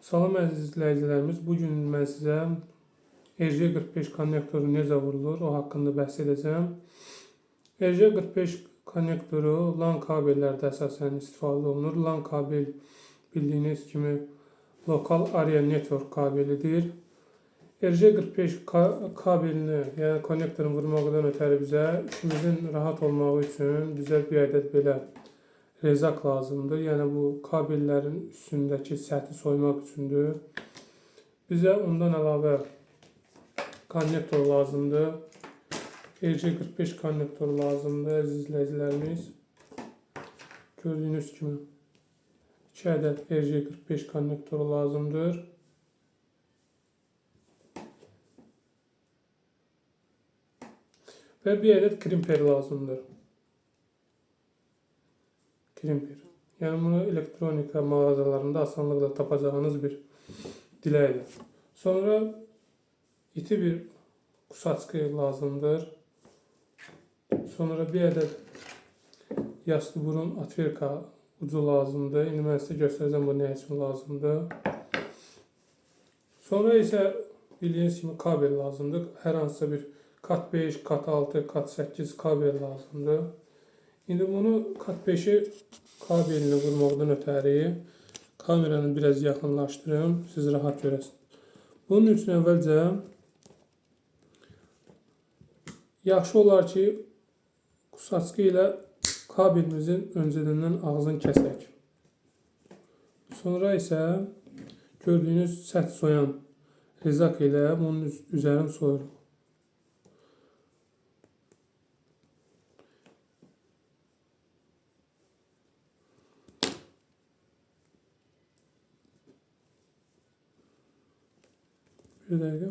Salam əziz izləyicilərimiz, bugün mən sizə RJ45 konnektoru necə vurulur, o haqqında bəhs edəcəm. RJ45 konnektoru LAN kabellərdə əsasən istifadə olunur. LAN kabel bildiyiniz kimi lokal area network kabelidir. RJ45 kabelini, yəni konnektorunu vurmaqdan ötəri bizə işimizin rahat olmağı üçün bizə bir ədəd belə rezak lazımdır. Yəni bu kabellərin üstündəki səthi soymaq üçündür. Bizə ondan əlavə konnektor lazımdır. RJ45 konnektoru lazımdır əziz izləyicilərimiz. Gördüyünüz kimi 2 ədəd RJ45 konnektoru lazımdır. Və bir ədəd krimper lazımdır. Krimper. Yəni bunu elektronika mağazalarında asanlıqla tapacağınız bir diləkdir. Sonra iti bir kusaçkı lazımdır. Sonra bir ədəd yaslı burun atverka ucu lazımdır. İndi mən sizə göstərəcəm bu nə üçün lazımdır. Sonra isə bildiyiniz kimi kabel lazımdır. Hər hansısa bir kat 5, kat 6, kat 8 kabel lazımdır. İndi bunu kat 5'i kabelini vurmaqdan ötəri kameranı biraz yaxınlaşdırın, siz rahat görəsiniz. Bunun üçün əvvəlcə yaxşı olar ki, kusaçkı ilə kabelimizin öncədən ağzını kəsək. Sonra isə gördüyünüz səth soyan rezak ilə bunun üzərini soyuruq. Bir dakika.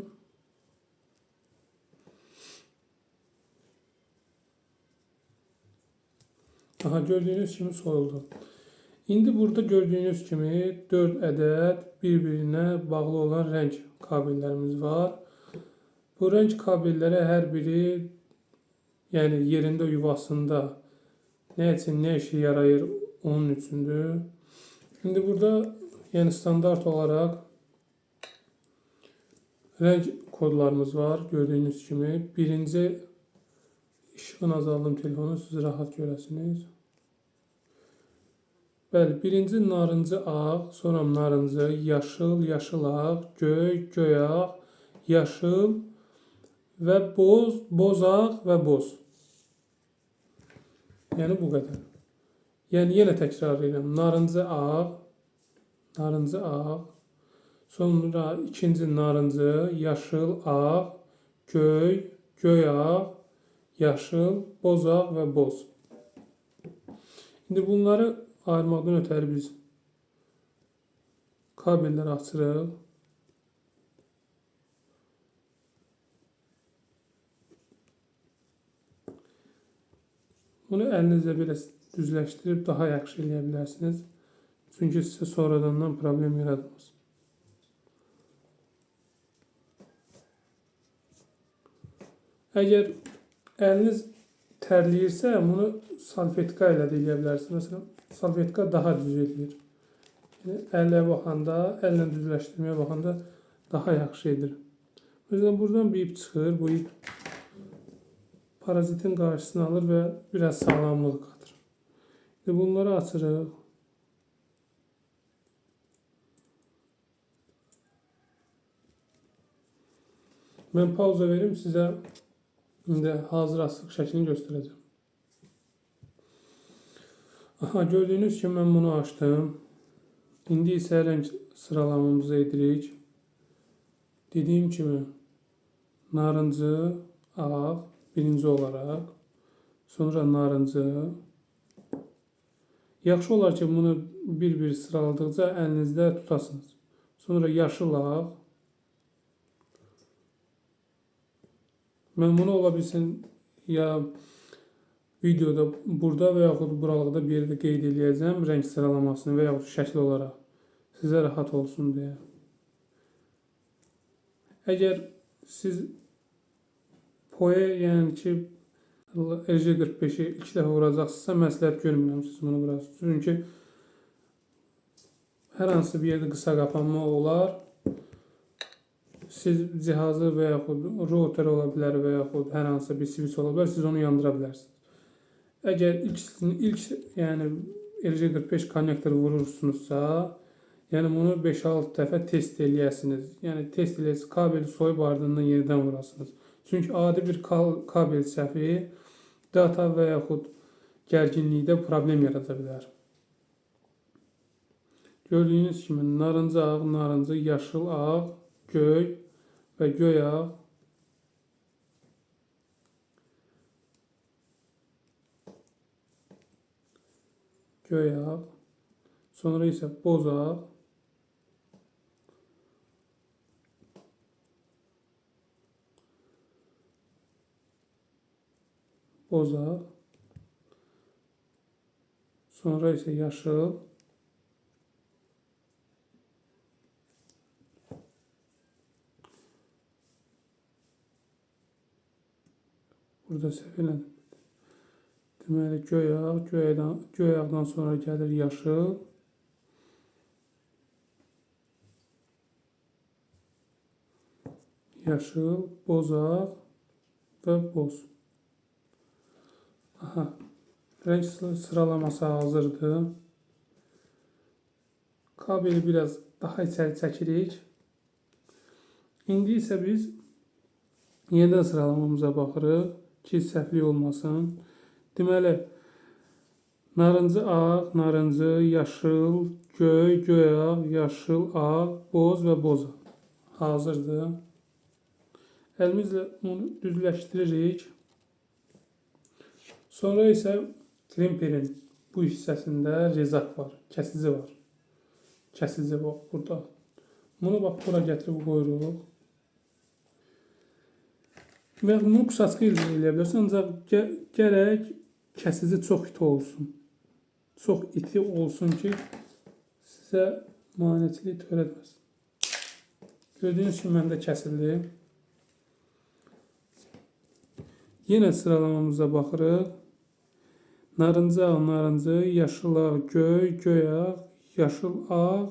Aha, gördüğünüz kimi soyuldu. İndi burada gördüğünüz kimi 4 ədəd bir-birinə bağlı olan renk kabellərimiz var. Bu renk kabellərə hər biri yəni yerində yuvasında nə üçün nə işe yarayır onun üçündür. Şimdi burada yəni standart olarak renk kodlarımız var gördüğünüz gibi. Birinci ışığını azaldım telefonu siz rahat görəsiniz. Bəli, birinci narıncı ağ, sonra narıncı, yaşıl, yaşıl ağ, göy, göy ağ, yaşıl və boz, boz ağ və boz. Yəni bu qədər. Yəni yenə təkrar edirəm. Narıncı ağ, narıncı ağ. Sonra ikinci narıncı, yaşıl, ağ, göy, göy ağ, yaşıl, boz ağ və boz. İndi bunları ayırmaqdan ötəri biz kabelləri açırıq. Bunu əlinizlə belə düzləşdirib daha yaxşı eləyə bilərsiniz. Çünki sizə sonradan problem yaratmaz. Əgər əliniz tərləyirsə, bunu salfetka ilə də eləyə bilərsiniz. Məsələn, salfetka daha düz edir. Yəni, əllə baxanda, əllə düzləşdirməyə baxanda daha yaxşı edir. Məsələn, buradan bir ip çıxır. Bu ip parazitin qarşısını alır və biraz sağlamlıq qatır. İndi bunları açırıq. Mən pauza verim sizə. İndi hazır asılıq şəklini göstərəcəm. Aha, gördüyünüz kimi mən bunu açdım. İndi isə renk sıralamamızı edirik. Dediyim kimi narıncı, ağ birinci olaraq, sonra narıncı. Yaxşı olar ki bunu bir-bir sıraladıqca əlinizdə tutasınız. Sonra yaşıl ağ. Mən bunu ola bilsin ya videoda burada və yaxud buralıqda bir yerdə qeyd edəcəm renk sıralamasını və yaxud şəkil olaraq sizə rahat olsun deyə. Əgər siz POE yəni ki RJ45'i ilk dəfə vuracaqsınızsa məsləhət görmürəm siz bunu vurasınız. Çünki hər hansı bir yerdə qısa qapanma olar. Siz cihazı və yaxud router ola bilər və yaxud hər hansı bir switch ola bilər, siz onu yandıra bilərsiniz. Əgər ilk yəni RJ45 konnektoru vurursunuzsa, yəni bunu 5-6 dəfə test eləyəsiniz. Yəni test eləyəsiniz, kabeli soyub ardından yenidən vurasınız. Çünki adi bir kabel səhvi data və yaxud gərginlikdə problem yarada bilər. Gördüyünüz kimi narıncı ağ, narıncı, yaşıl ağ, göy və göy ağ. Göy ağ. Sonra isə boz ağ. Boz ağ. Sonra isə yaşıl. Burada səhv elədim. Deməli, göy ağ, göy ağdan sonra gəlir yaşıl. Yaşıl, boz ağ və boz. Aha, renk sıralaması hazırdır. Kabeli biraz daha içəri çəkirik. İndi isə biz yenidən sıralamamıza baxırıq ki, səhvlik olmasın. Deməli, narıncı ağ, narıncı, yaşıl, göy, göy ağ, yaşıl ağ, boz və boz ağ hazırdır. Əlimizlə onu düzləşdiririk. Sonra isə klimperin bu hissəsində rezak var, kəsici var. Kəsici var burada. Bunu bax, bura gətirib qoyuruq. Və bunu qısaçqı ilə eləyə bilərsən, ancaq gərək kəsici çox iti olsun. Çox iti olsun ki, sizə maneçilik törətməsin. Gördüyünüz kimi məndə kəsildi. Yenə sıralamamıza baxırıq. Narıncı ağ, narıncı, yaşıl ağ, göy, göy ağ, yaşıl ağ,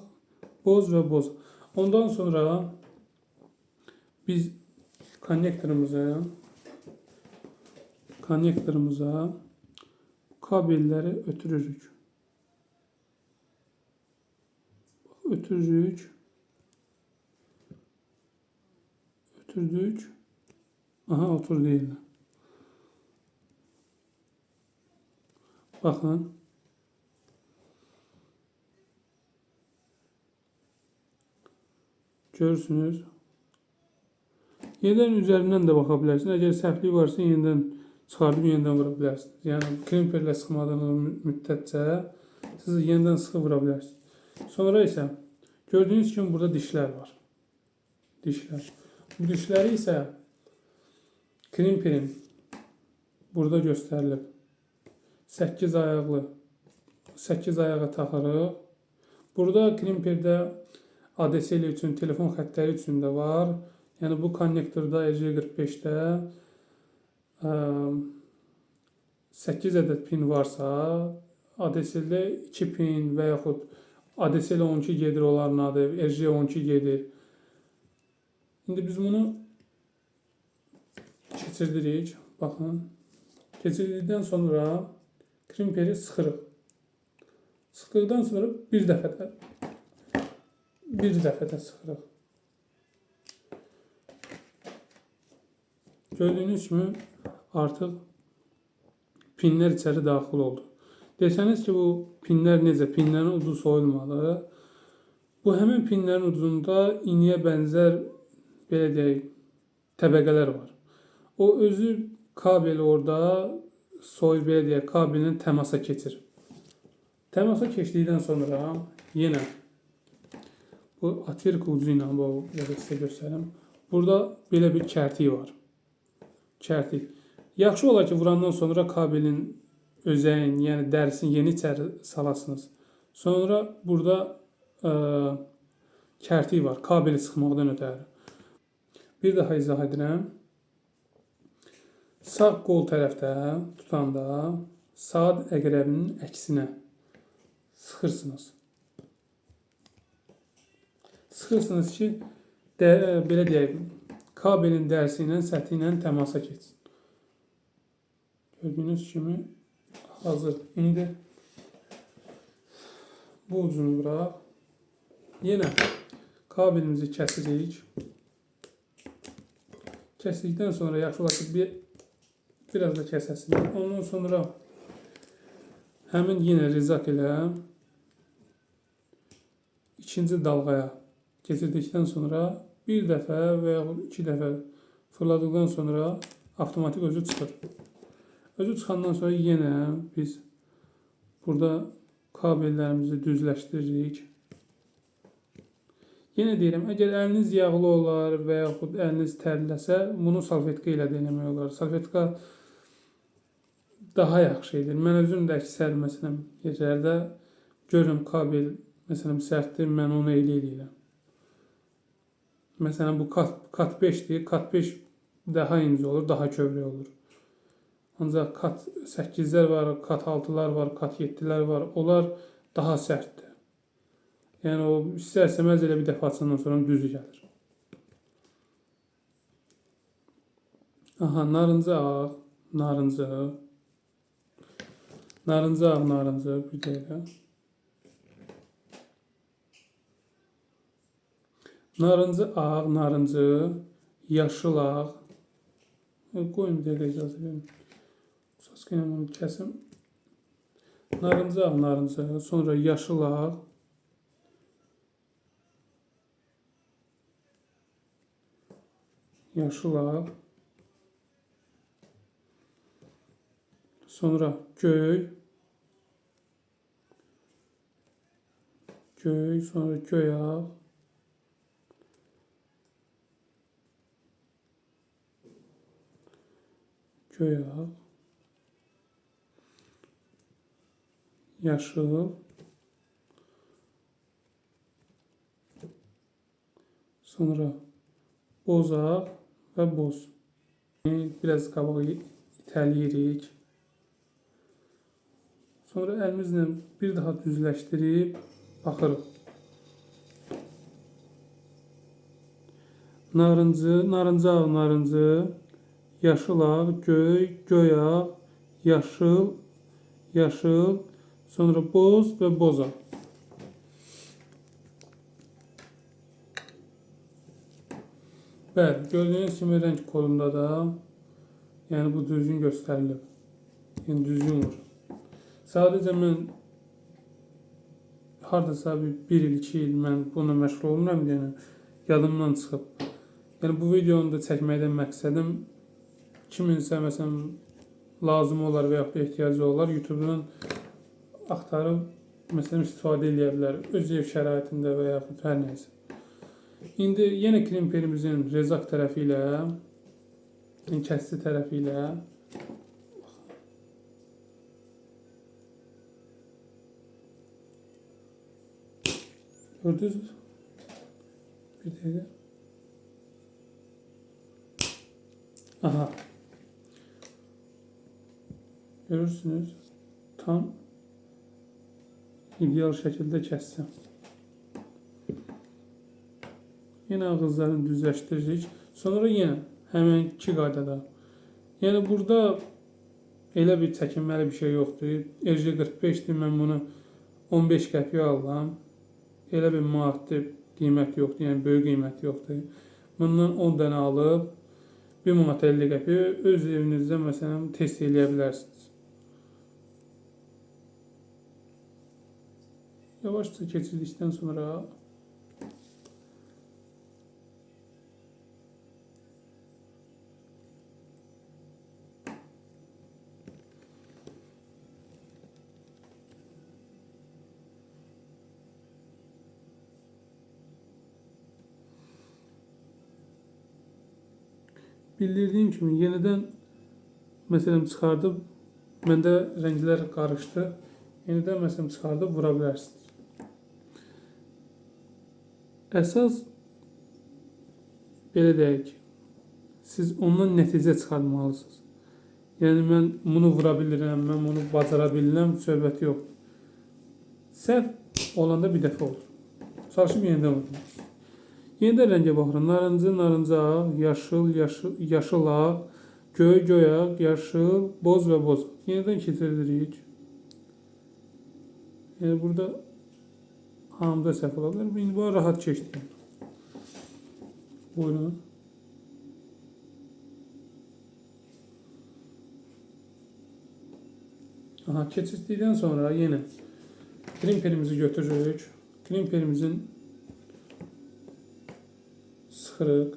boz və boz. Ondan sonra biz konnektorumuza kabelləri ötürürük. Ötürdük. Aha, oturdu yerine. Baxın. Görürsünüz. Yenidən üzərindən də baxa bilərsiniz. Əgər səhvlik varsa, yenidən çıxardıb yenidən vura bilərsiniz. Yəni, klimperlə sıxmadığınız müddətcə siz yenidən sıxıb vura bilərsiniz. Sonra isə gördüyünüz kimi burada dişlər var. Dişlər. Bu dişləri isə klimperin burada göstərilib. 8 ayağa taxırıq. Burada klimperdə ADSL üçün, telefon xəttləri üçün də var. Yəni bu konnektorda RJ45-də 8 ədəd pin varsa, ADSL-də 2 pin və yaxud ADSL 12 gedir onların adı, RJ12 gedir. İndi biz bunu keçirdirik. Baxın. Keçirdikdən sonra klimperi sıxırıq. Sıxdıqdan sonra bir dəfə də sıxırıq. Gördüyünüz kimi artıq pinlər içəri daxil oldu. Desəniz ki, bu pinlər necə? Pinlərin ucu soyulmalı. Bu həmin pinlərin ucunda iniyə bənzər, belə deyək, təbəqələr var. O özü kabeli orada soyub, belə deyək, kabelin təmasa keçir. Təmasa keçdikdən sonra yenə bu atverk ucu ilə sizə göstərim. Burada belə bir kərtik var. Kərtik. Yaxşı olar ki, vurandan sonra kabelin özəyin, yəni dərisini yeni içəri salasınız. Sonra burada kərtik var, kabeli sıxmaqdan ötəri. Bir daha izah edirəm. Sağ qol tərəfdə tutanda saat əqrəbinin əksinə sıxırsınız. Sıxırsınız ki, belə deyək, kabelin dərsi ilə səthi ilə təmasa keçsin. Gördüyünüz kimi hazır. İndi bu ucunu bırak. Yenə kabelimizi kəsirik. Kəsdikdən sonra yaxşı olar ki, biraz da kəsəsiniz. Ondan sonra həmin yenə rezak ilə ikinci dalğaya keçirdikdən sonra bir dəfə və yaxud 2 dəfə fırladıqdan sonra avtomatik özü çıxır. Özü çıxandan sonra yenə biz burada kabellərimizi düzləşdiririk. Yenə deyirəm, əgər əliniz yağlı olar və yaxud əliniz tərləsə, bunu salfetka ilə də eləmək olar. Salfetka daha yaxşı edir. Mən özüm də əksər məsələn yerlərdə görürəm kabel məsələn sərtdir, mən onu eləyirəm. Məsələn bu kat 5'dir. Kat 5 daha ince olur, daha kövrək olur. Ancaq kat 8'lər var, kat 6'lar var, kat 7'lər var. Onlar daha sərtdir. Yəni o istər-istəməz elə bir dəfə açandan sonra düzü gəlir. Aha, narıncı ağ, narıncı. Narıncı ağ, narıncı bir dəqiqə. Narıncı ağ, narıncı, yaşıl ağ. Qoyun bir dəqiqə icazə verin. Saskı ilə bunu kəsim. Narıncı ağ, narıncı, sonra yaşıl ağ. Yaşıl ağ. Sonra göy. Göy, sonra göy ağ. Göy ağ. Yaşıl. Sonra boz ağ və boz. Biraz qabağa itəliyirik. Sonra əlimizlə bir daha düzləşdirib baxırıq. Narıncı, narıncı ağ, narıncı, yaşıl ağ, göy, göy ağ, yaşıl, yaşıl, sonra boz və boz ağ. Bəli, gördüyünüz kimi renk kodunda da yəni bu düzgün göstərilib. Yəni düzgün vur. Sadəcə mən hardasa bir il, 2 il mən bununla məşğul olmuram, yəni yadımdan çıxıb. Yəni bu videonu da çəkməkdən məqsədim kiminsə məsələn lazım olar və yaxud da ehtiyacı olar, YouTube-dan axtarıb məsələn istifadə edə bilər öz ev şəraitində və yaxud hər nəysə. İndi yenə klimperimizin rezak tərəfi ilə, kəsdi tərəfi ilə gördünüz mü? Bir dəqiqə. Aha. Görürsünüz. Tam ideal şəkildə kəsdim. Yenə ağızlarını düzləşdiririk. Sonra yenə həmin 2 qaydada. Yəni burada elə bir çəkinməli bir şey yoxdur. RJ45'dir, mən bunu 15 qəpiyə aldım. Elə bir maddi qiymət yoxdur, yəni böyük qiymət yoxdur. Bundan 10 dənə alıb 1 manat 50 qəpi öz evinizdə məsələn test eləyə bilərsiniz. Yavaşça keçirdikdən sonra bildirdiyim kimi yenidən məsələn çıxardıb, məndə rənglər qarışdı. Yenidən məsələn çıxardıb vura bilərsiniz. Əsas belə deyək, siz ondan nəticə çıxarmalısınız. Yəni mən bunu vura bilirəm, mən bunu bacara bilirəm, söhbəti yoxdur. Səhv olanda bir dəfə olur. Çalışıb yenidən vurmalısınız. Yenidən rəngə baxırıq. Narıncı, narıncı ağ, yaşıl, yaşıl ağ, göy, göy ağ, yaşıl, boz və boz. Yenidən keçiririk. Yəni burada hamıda səhv ola bilər. İndi bunu rahat keçdik. Buyurun. Aha, keçirdikdən sonra yenə krimperimizi götürürük. Krimperimizin sıxırıq.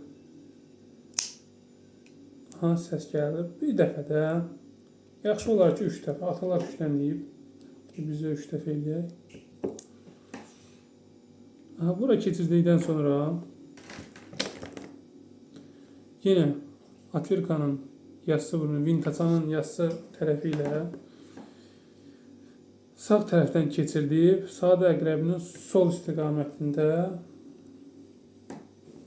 Aha, səs gəlir. Bir dəfə də yaxşı olar ki, 3 dəfə. Atalar yüklənməyib. Biz də 3 dəfə eləyək. Aha, bura keçirdikdən sonra yenə atvirkanın yassı burnu, vintaçanın yassı tərəfi ilə sağ tərəfdən keçirdib, saat əqrəbinin sol istiqamətində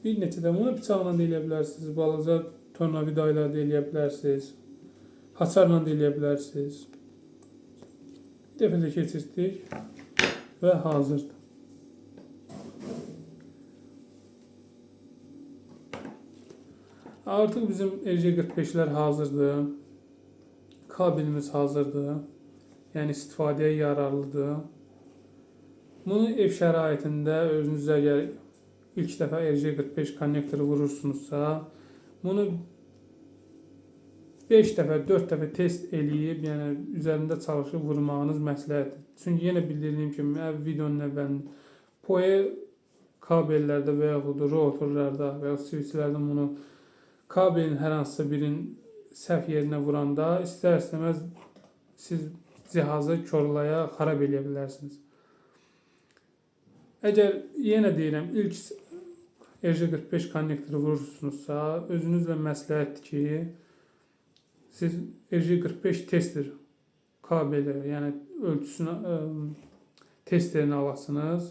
bir neçə də bunu bıçaqla da eləyə bilərsiniz, balaca tornavida ilə də eləyə bilərsiniz, haçarla da eləyə bilərsiniz. Bir dəfə də keçirdik və hazırdır. Artıq bizim RJ45'lər hazırdır. Kabelimiz hazırdır. Yəni istifadəyə yararlıdır. Bunu ev şəraitində özünüz əgər ilk dəfə RJ45 konnektoru vurursunuzsa, bunu 5 dəfə, 4 dəfə test eləyib, yəni üzərində çalışıb vurmağınız məsləhətdir. Çünki yenə bildirdiyim kimi videonun əvvəlində PoE kabellərdə və yaxud rotorlarda və ya switchlərdə bunu kabelin hər hansısa birinin səhv yerinə vuranda istər-istəməz siz cihazı korlaya, xarab eləyə bilərsiniz. Əgər yenə deyirəm, ilk RJ45 konnektoru vurursunuzsa, özünüzlə məsləhətdir ki, siz RJ45 tester kabeli, yəni ölçüsünü, testerini alasınız.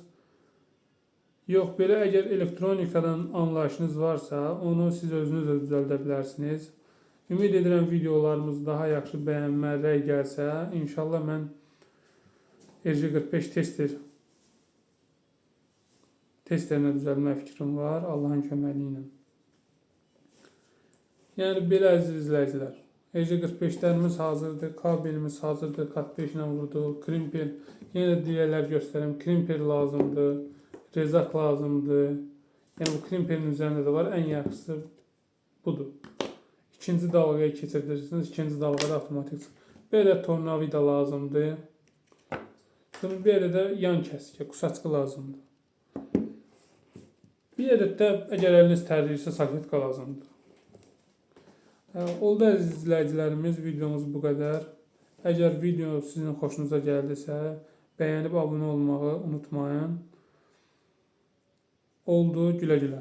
Yox, belə əgər elektronikadan anlayışınız varsa, onu siz özünüz də düzəldə bilərsiniz. Ümid edirəm videolarımız daha yaxşı bəyənmə, rəy gəlsə, inşallah mən RJ45 testlərinə düzəlmə fikrim var, Allahın köməyi ilə. Yəni belə əziz izləyicilər, RJ45'lərimiz hazırdır, kabelimiz hazırdır, kat 5 ilə vurduq, krimper, yenə dirəklər göstərəm, krimper lazımdır. Rezak lazımdır. Yəni bu krimperin üzərində də var. Ən yaxşısı budur. İkinci dalğaya keçirirsiniz. İkinci dalğada avtomatik. Belə tornavida lazımdır. Belə də yan kəsikə, qusaçqı lazımdır. Bir ədəd də əgər əliniz tərləyirsə salfetka lazımdır. Oldu əziz izləyicilərimiz, videomuz bu qədər. Əgər video sizin xoşunuza gəldisə, bəyənib abunə olmağı unutmayın. Oldu, gülə gülə.